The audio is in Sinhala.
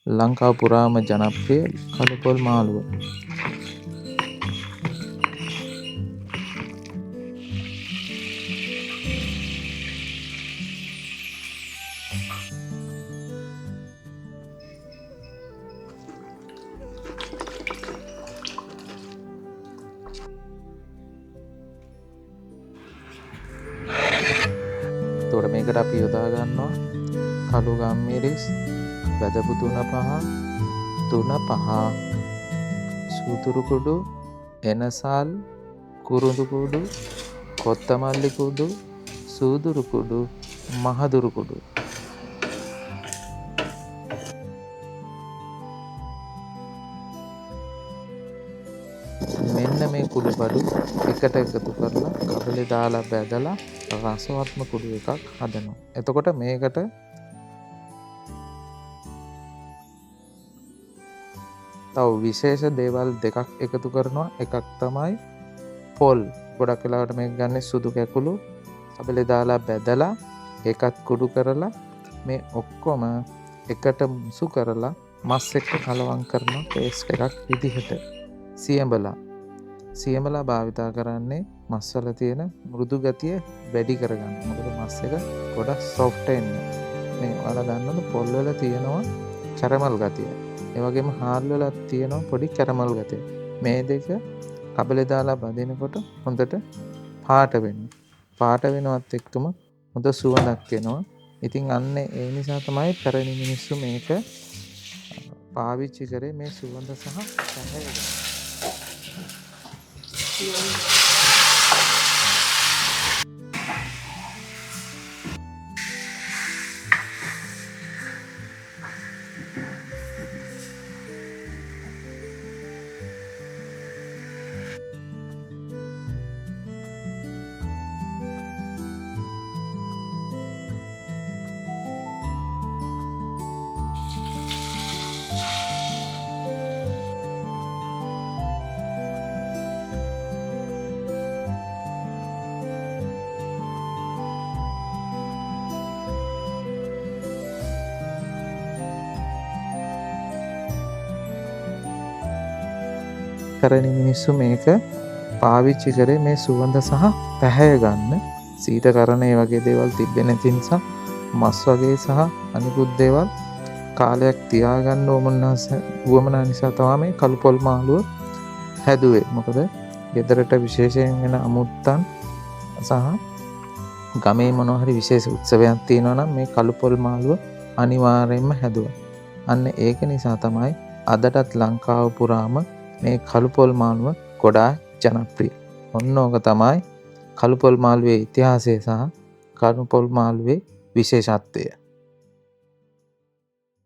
ලංකාව පුරාම ජනප්‍රිය කළු පොල් මාළුව. එතකොට මේකට අපි යොදා ගන්නවා කළු ගම්මිරිස්, වැදපු තුන පහ, සූදුරු කුඩු, එනසල්, කුරුඳු කුඩු, කොත්තමල්ලි කුඩු, සූදුරු කුඩු, මහදුරු කුඩු. මෙන්න මේ කුඩු බඩු එකට එකතු කරලා කබලේ දාලා බැදලා රසවත්ම කුඩු එකක් හදනවා. එතකොට මේකට තව විශේෂ දේවල් දෙකක් එකතු කරනවා. එකක් තමයි පොල්. ගොඩක් වෙලාවට මේක ගන්න සුදු කැකුළු කබලේ දාලා බැදලා ඒකත් කුඩු කරලා මේ ඔක්කොම එකට මුසු කරලා මස් එක්ක කලවම් කරන පේස්ට් එකක් විදිහට. සියඹලා භාවිතා කරන්නේ මස් වල තියෙන මෘදු ගතිය වැඩි කරගන්න. මොකද මස් එක ගොඩක් සොෆ්ට් එන්න. මේ ඔයාලා දන්නවද පොල් වල තියෙනවා කැරමල් ගතිය. ඒ වගේම හාල් වල තියෙනවා පොඩි කැරමල් ගතිය. මේ දෙක කබලේ දාලා බදිනකොට හොඳට පාට වෙනවා. පාට වෙනවත් එක්කම හොඳ සුවඳක් එනවා. ඉතින් අන්න ඒ නිසා තමයි පැරණි මිනිස්සු මේක පාවිච්චි කරේ මේ සුවඳ සහ පැහැය ගන්න. පැරණි මිනිස්සු මේක පාවිච්චි කරේ මේ සුවඳ සහ පැහැය ගන්න. සීතකරණය වගේ දේවල් තිබෙන්නේ නැති නිසා මස් වගේ සහ අනිකුත් දේවල් කාලයක් තියාගන්න උවමනා නිසා තමයි මේ කළු පොල් මාළුව හැදුවේ. මොකද ගෙදරට විශේෂයෙන් එන අමුත්තන් සහ ගමේ මොනවා හරි විශේෂ උත්සවයක් තියෙනවා නම් මේ කළු පොල් මාළුව අනිවාර්යයෙන්ම හැදුවා. අන්න ඒක නිසා තමයි අදටත් ලංකාව පුරාම මේ කළු පොල් මාළුව ගොඩාක් ජනප්‍රිය. ඔන්න ඕක තමයි කළු පොල් මාළුවේ ඉතිහාසය සහ කළු පොල් මාළුවේ විශේෂත්වය.